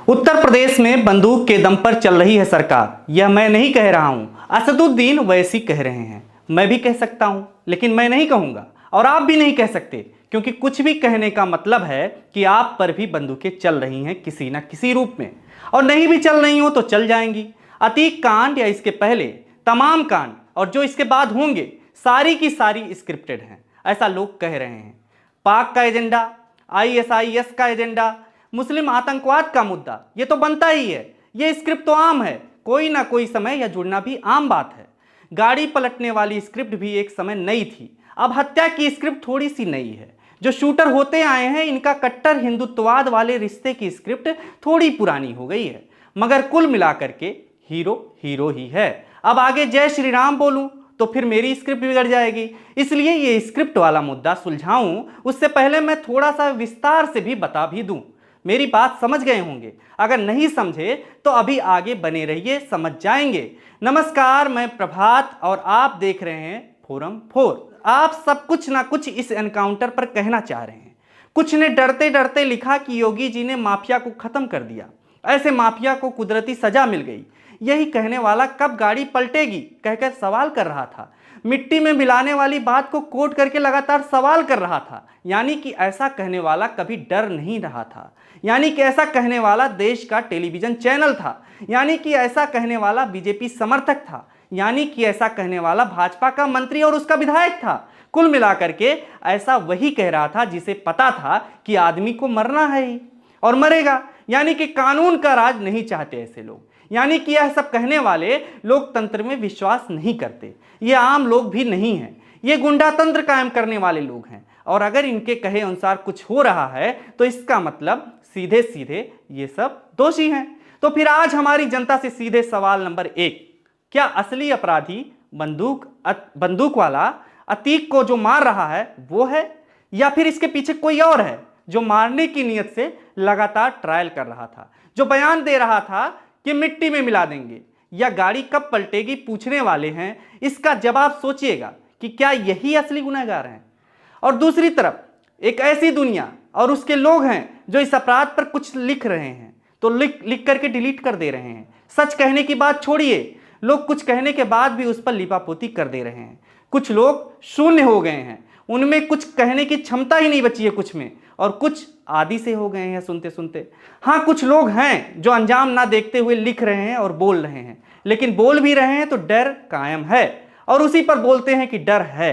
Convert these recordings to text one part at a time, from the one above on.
उत्तर प्रदेश में बंदूक के दम पर चल रही है सरकार। यह मैं नहीं कह रहा हूं, असदुद्दीन वैसी कह रहे हैं। मैं भी कह सकता हूं, लेकिन मैं नहीं कहूंगा और आप भी नहीं कह सकते, क्योंकि कुछ भी कहने का मतलब है कि आप पर भी बंदूकें चल रही हैं किसी न किसी रूप में, और नहीं भी चल रही हो तो चल जाएंगी। अतीक कांड या इसके पहले तमाम कांड और जो इसके बाद होंगे, सारी की सारी स्क्रिप्टेड हैं, ऐसा लोग कह रहे हैं। पाक का एजेंडा, ISIS का एजेंडा, मुस्लिम आतंकवाद का मुद्दा, ये तो बनता ही है। ये स्क्रिप्ट तो आम है, कोई ना कोई समय यह जुड़ना भी आम बात है। गाड़ी पलटने वाली स्क्रिप्ट भी एक समय नई थी, अब हत्या की स्क्रिप्ट थोड़ी सी नई है। जो शूटर होते आए हैं, इनका कट्टर हिंदुत्ववाद वाले रिश्ते की स्क्रिप्ट थोड़ी पुरानी हो गई है, मगर कुल मिलाकर के हीरो हीरो ही है। अब आगे जय श्री राम बोलूं तो फिर मेरी स्क्रिप्ट बिगड़ जाएगी, इसलिए ये स्क्रिप्ट वाला मुद्दा सुलझाऊं उससे पहले मैं थोड़ा सा विस्तार से भी बता भी दूं। मेरी बात समझ गए होंगे, अगर नहीं समझे तो अभी आगे बने रहिए, समझ जाएंगे। नमस्कार, मैं प्रभात और आप देख रहे हैं फोरम 4। आप सब कुछ ना कुछ इस एनकाउंटर पर कहना चाह रहे हैं। कुछ ने डरते डरते लिखा कि योगी जी ने माफिया को खत्म कर दिया, ऐसे माफिया को कुदरती सजा मिल गई। यही कहने वाला कब गाड़ी पलटेगी कहकर सवाल कर रहा था। मिट्टी में मिलाने वाली बात को कोट करके लगातार सवाल कर रहा था, यानी कि ऐसा कहने वाला कभी डर नहीं रहा था, यानी कि ऐसा कहने वाला देश का टेलीविजन चैनल था, यानी कि ऐसा कहने वाला बीजेपी समर्थक था, यानी कि ऐसा कहने वाला भाजपा का मंत्री और उसका विधायक था। कुल मिलाकर के ऐसा वही कह रहा था जिसे पता था कि आदमी को मरना है ही और मरेगा, यानी कि कानून का राज नहीं चाहते ऐसे लोग, यानी कि यह सब कहने वाले लोकतंत्र में विश्वास नहीं करते। ये आम लोग भी नहीं हैं, ये गुंडा तंत्र कायम करने वाले लोग हैं, और अगर इनके कहे अनुसार कुछ हो रहा है तो इसका मतलब सीधे सीधे ये सब दोषी हैं। तो फिर आज हमारी जनता से सीधे सवाल नंबर 1, क्या असली अपराधी बंदूक वाला अतीक को जो मार रहा है वो है, या फिर इसके पीछे कोई और है जो मारने की नीयत से लगातार ट्रायल कर रहा था, जो बयान दे रहा था कि मिट्टी में मिला देंगे या गाड़ी कब पलटेगी पूछने वाले हैं। इसका जवाब सोचिएगा कि क्या यही असली गुनहगार हैं। और दूसरी तरफ एक ऐसी दुनिया और उसके लोग हैं जो इस अपराध पर कुछ लिख रहे हैं तो लिख करके डिलीट कर दे रहे हैं। सच कहने की बात छोड़िए, लोग कुछ कहने के बाद भी उस पर लिपापोती कर दे रहे हैं। कुछ लोग शून्य हो गए हैं, उनमें कुछ कहने की क्षमता ही नहीं बची है कुछ में, और कुछ आदि से हो गए हैं सुनते सुनते। हाँ, कुछ लोग हैं जो अंजाम ना देखते हुए लिख रहे हैं और बोल रहे हैं, लेकिन बोल भी रहे हैं तो डर कायम है और उसी पर बोलते हैं कि डर है।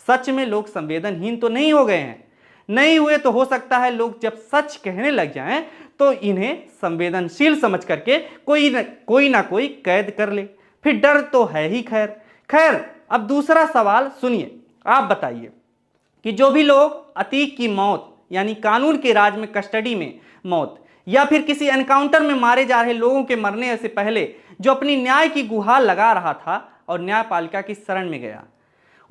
सच में लोग संवेदनहीन तो नहीं हो गए हैं, नहीं हुए तो हो सकता है लोग जब सच कहने लग जाएं तो इन्हें संवेदनशील समझ करके कोई ना कोई कैद कर ले, फिर डर तो है ही। खैर अब दूसरा सवाल सुनिए, आप बताइए कि जो भी लोग अतीक की मौत यानी कानून के राज में कस्टडी में मौत या फिर किसी एनकाउंटर में मारे जा रहे लोगों के मरने से पहले जो अपनी न्याय की गुहार लगा रहा था और न्यायपालिका की शरण में गया,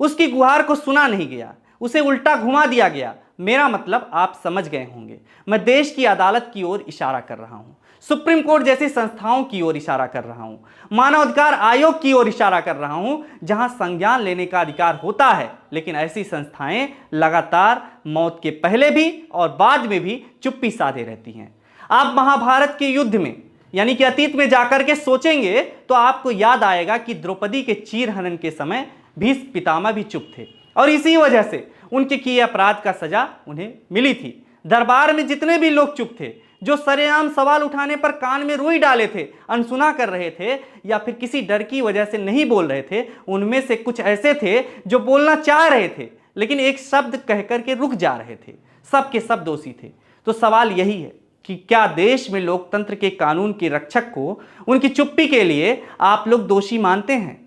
उसकी गुहार को सुना नहीं गया, उसे उल्टा घुमा दिया गया। मेरा मतलब आप समझ गए होंगे, मैं देश की अदालत की ओर इशारा कर रहा हूं, सुप्रीम कोर्ट जैसी संस्थाओं की ओर इशारा कर रहा हूं, मानवाधिकार आयोग की ओर इशारा कर रहा हूं, जहां संज्ञान लेने का अधिकार होता है, लेकिन ऐसी संस्थाएं लगातार मौत के पहले भी और बाद में भी चुप्पी साधे रहती हैं। आप महाभारत के युद्ध में यानी कि अतीत में जाकर के सोचेंगे तो आपको याद आएगा कि द्रौपदी के चीर हनन के समय भीष्म पितामह भी चुप थे और इसी वजह से उनके किए अपराध का सजा उन्हें मिली थी। दरबार में जितने भी लोग चुप थे, जो सरेआम सवाल उठाने पर कान में रुई डाले थे, अनसुना कर रहे थे या फिर किसी डर की वजह से नहीं बोल रहे थे, उनमें से कुछ ऐसे थे जो बोलना चाह रहे थे लेकिन एक शब्द कहकर के रुक जा रहे थे। सब के सब दोषी थे। तो सवाल यही है कि क्या देश में लोकतंत्र के कानून के रक्षक को उनकी चुप्पी के लिए आप लोग दोषी मानते हैं?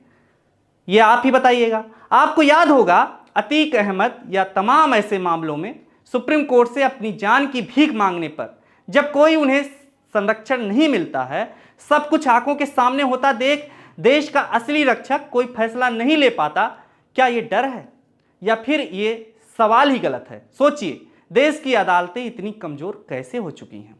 ये आप ही बताइएगा। आपको याद होगा अतीक अहमद या तमाम ऐसे मामलों में सुप्रीम कोर्ट से अपनी जान की भीख मांगने पर जब कोई उन्हें संरक्षण नहीं मिलता है, सब कुछ आंखों के सामने होता देख देश का असली रक्षक कोई फैसला नहीं ले पाता, क्या ये डर है या फिर ये सवाल ही गलत है? सोचिए, देश की अदालतें इतनी कमजोर कैसे हो चुकी हैं।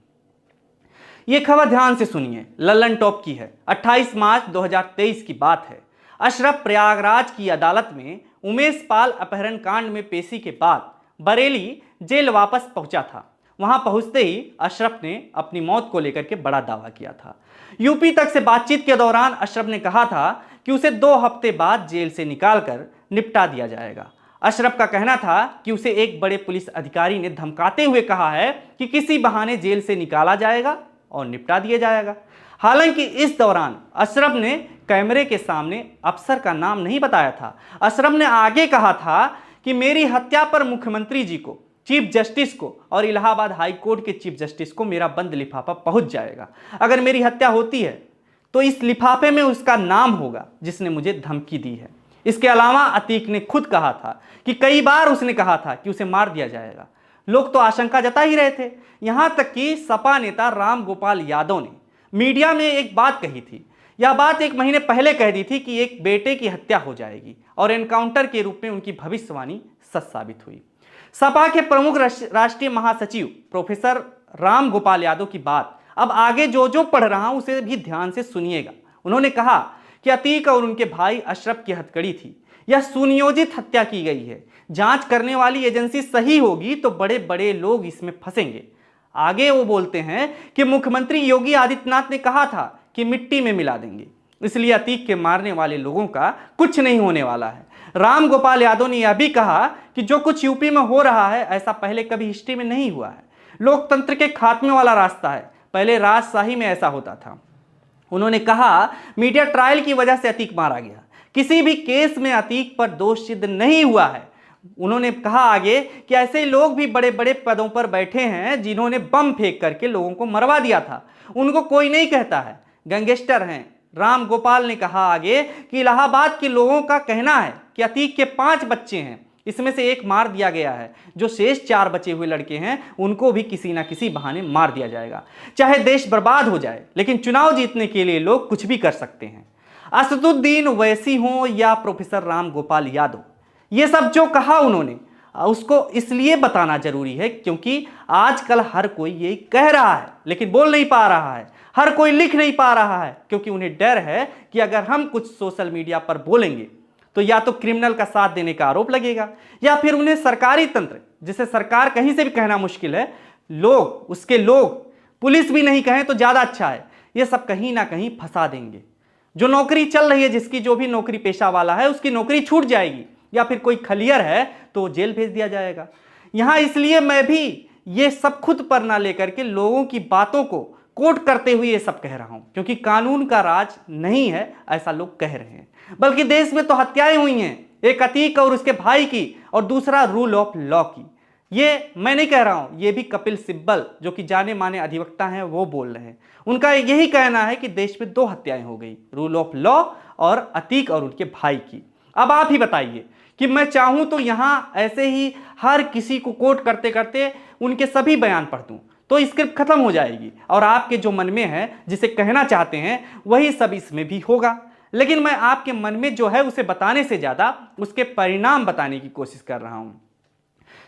ये खबर ध्यान से सुनिए, लल्लन टॉप की है, 28 मार्च 2023 की बात है। अशरफ प्रयागराज की अदालत में उमेश पाल अपहरण कांड में पेशी के बाद बरेली जेल वापस पहुंचा था। वहां पहुंचते ही अशरफ ने अपनी मौत को लेकर के बड़ा दावा किया था। यूपी तक से बातचीत के दौरान अशरफ ने कहा था कि उसे 2 हफ्ते बाद जेल से निकालकर निपटा दिया जाएगा। अशरफ का कहना था कि उसे एक बड़े पुलिस अधिकारी ने धमकाते हुए कहा है कि किसी बहाने जेल से निकाला जाएगा और निपटा दिया जाएगा। हालांकि इस दौरान अशरफ ने कैमरे के सामने अफसर का नाम नहीं बताया था। अशरफ ने आगे कहा था कि मेरी हत्या पर मुख्यमंत्री जी को, चीफ जस्टिस को और इलाहाबाद हाई कोर्ट के चीफ जस्टिस को मेरा बंद लिफाफा पहुंच जाएगा। अगर मेरी हत्या होती है तो इस लिफाफे में उसका नाम होगा जिसने मुझे धमकी दी है। इसके अलावा अतीक ने खुद कहा था कि कई बार उसने कहा था कि उसे मार दिया जाएगा। लोग तो आशंका जता ही रहे थे। यहां तक कि सपा नेता राम गोपाल यादव ने मीडिया में एक बात कही थी। यह बात 1 महीने पहले कह दी थी कि एक बेटे की हत्या हो जाएगी और एनकाउंटर के रूप में उनकी भविष्यवाणी सच साबित हुई। सपा के प्रमुख राष्ट्रीय महासचिव प्रोफेसर राम गोपाल यादव की बात अब आगे जो जो पढ़ रहा हूं उसे भी ध्यान से सुनिएगा। उन्होंने कहा कि अतीक और उनके भाई अशरफ की हथकड़ी थी। यह सुनियोजित हत्या की गई है। जांच करने वाली एजेंसी सही होगी तो बड़े बड़े लोग इसमें फंसेंगे। आगे वो बोलते हैं कि मुख्यमंत्री योगी आदित्यनाथ ने कहा था कि मिट्टी में मिला देंगे, इसलिए अतीक के मारने वाले लोगों का कुछ नहीं होने वाला है। राम गोपाल यादव ने यह भी कहा कि जो कुछ यूपी में हो रहा है ऐसा पहले कभी हिस्ट्री में नहीं हुआ है। लोकतंत्र के खात्मे वाला रास्ता है। पहले राजशाही में ऐसा होता था। उन्होंने कहा मीडिया ट्रायल की वजह से अतीक मारा गया। किसी भी केस में अतीक पर दोष सिद्ध नहीं हुआ है। उन्होंने कहा आगे कि ऐसे लोग भी बड़े बड़े पदों पर बैठे हैं जिन्होंने बम फेंक करके लोगों को मरवा दिया था, उनको कोई नहीं कहता है, गैंगस्टर हैं। राम गोपाल ने कहा आगे कि इलाहाबाद के लोगों का कहना है कि अतीक के 5 बच्चे हैं, इसमें से एक मार दिया गया है। जो शेष 4 बचे हुए लड़के हैं उनको भी किसी ना किसी बहाने मार दिया जाएगा। चाहे देश बर्बाद हो जाए लेकिन चुनाव जीतने के लिए लोग कुछ भी कर सकते हैं। असदुद्दीन ओवैसी हो या प्रोफेसर राम गोपाल यादव, ये सब जो कहा उन्होंने उसको इसलिए बताना जरूरी है क्योंकि आजकल हर कोई ये कह रहा है लेकिन बोल नहीं पा रहा है। हर कोई लिख नहीं पा रहा है क्योंकि उन्हें डर है कि अगर हम कुछ सोशल मीडिया पर बोलेंगे तो या तो क्रिमिनल का साथ देने का आरोप लगेगा या फिर उन्हें सरकारी तंत्र, जिसे सरकार कहीं से भी कहना मुश्किल है, लोग, उसके लोग, पुलिस भी नहीं कहें तो ज्यादा अच्छा है, ये सब कहीं ना कहीं फंसा देंगे। जो नौकरी चल रही है, जिसकी जो भी नौकरी पेशा वाला है उसकी नौकरी छूट जाएगी या फिर कोई खलियर है तो जेल भेज दिया जाएगा। यहां इसलिए मैं भी ये सब खुद पर ना लेकर के लोगों की बातों को कोट करते हुए ये सब कह रहा हूं क्योंकि कानून का राज नहीं है ऐसा लोग कह रहे हैं, बल्कि देश में तो हत्याएं हुई हैं, एक अतीक और उसके भाई की और दूसरा रूल ऑफ लॉ की। ये मैं नहीं कह रहा हूं, ये भी कपिल सिब्बल जो कि जाने माने अधिवक्ता हैं वो बोल रहे हैं। उनका यही कहना है कि देश में 2 हत्याएं हो गई, रूल ऑफ लॉ और अतीक और उनके भाई की। अब आप ही बताइए कि मैं चाहूं तो यहां ऐसे ही हर किसी को कोट करते करते उनके सभी बयान पढ़ दूं तो स्क्रिप्ट खत्म हो जाएगी और आपके जो मन में है, जिसे कहना चाहते हैं, वही सब इसमें भी होगा। लेकिन मैं आपके मन में जो है उसे बताने से ज्यादा उसके परिणाम बताने की कोशिश कर रहा हूं।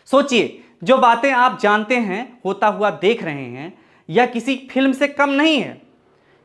सोचिए, जो बातें आप जानते हैं, होता हुआ देख रहे हैं, यह किसी फिल्म से कम नहीं है।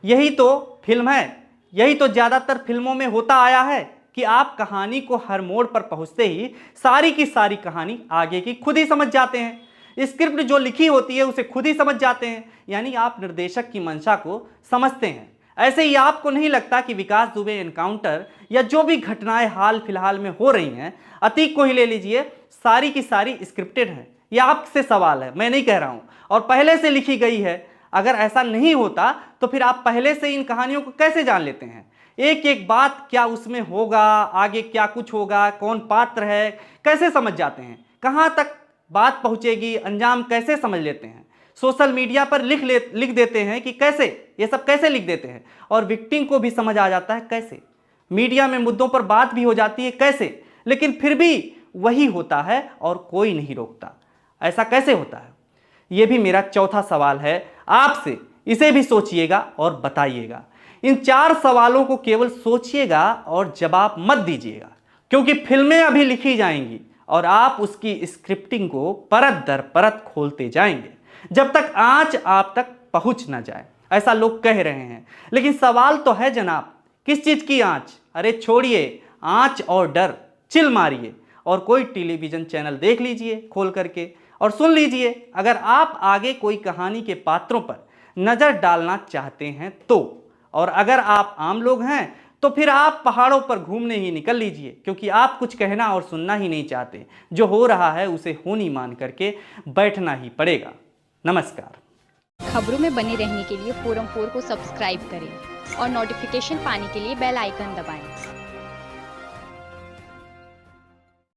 यही तो फिल्म है, यही तो ज्यादातर फिल्मों में होता आया है कि आप कहानी को हर मोड़ पर पहुंचते ही सारी की सारी कहानी आगे की खुद ही समझ जाते हैं। स्क्रिप्ट जो लिखी होती है उसे खुद ही समझ जाते हैं, यानी आप निर्देशक की मंशा को समझते हैं। ऐसे ही आपको नहीं लगता कि विकास दुबे एनकाउंटर या जो भी घटनाएं हाल फिलहाल में हो रही हैं, अतीक को ही ले लीजिए, सारी की सारी स्क्रिप्टेड है? यह आपसे सवाल है, मैं नहीं कह रहा हूं, और पहले से लिखी गई है। अगर ऐसा नहीं होता तो फिर आप पहले से इन कहानियों को कैसे जान लेते हैं? एक एक बात क्या उसमें होगा, आगे क्या कुछ होगा, कौन पात्र है, कैसे समझ जाते हैं? कहां तक बात पहुंचेगी, अंजाम कैसे समझ लेते हैं? सोशल मीडिया पर लिख देते हैं कि कैसे, ये सब कैसे लिख देते हैं, और विक्टिम को भी समझ आ जाता है कैसे। मीडिया में मुद्दों पर बात भी हो जाती है कैसे, लेकिन फिर भी वही होता है और कोई नहीं रोकता। ऐसा कैसे होता है? ये भी मेरा चौथा सवाल है आपसे, इसे भी सोचिएगा और बताइएगा। इन 4 सवालों को केवल सोचिएगा और जवाब मत दीजिएगा, क्योंकि फिल्में अभी लिखी जाएंगी और आप उसकी स्क्रिप्टिंग को परत दर परत खोलते जाएंगे जब तक आंच आप तक पहुंच ना जाए, ऐसा लोग कह रहे हैं। लेकिन सवाल तो है जनाब, किस चीज की आंच? अरे छोड़िए आंच और डर, चिल मारिए और कोई टेलीविजन चैनल देख लीजिए खोल करके और सुन लीजिए, अगर आप आगे कोई कहानी के पात्रों पर नज़र डालना चाहते हैं तो, और अगर आप आम लोग हैं तो फिर आप पहाड़ों पर घूमने ही निकल लीजिए, क्योंकि आप कुछ कहना और सुनना ही नहीं चाहते। जो हो रहा है उसे होनी मान करके बैठना ही पड़ेगा। नमस्कार। खबरों में बने रहने के लिए फोरम 4 को सब्सक्राइब करें और नोटिफिकेशन पाने के लिए बेल आइकन दबाएं।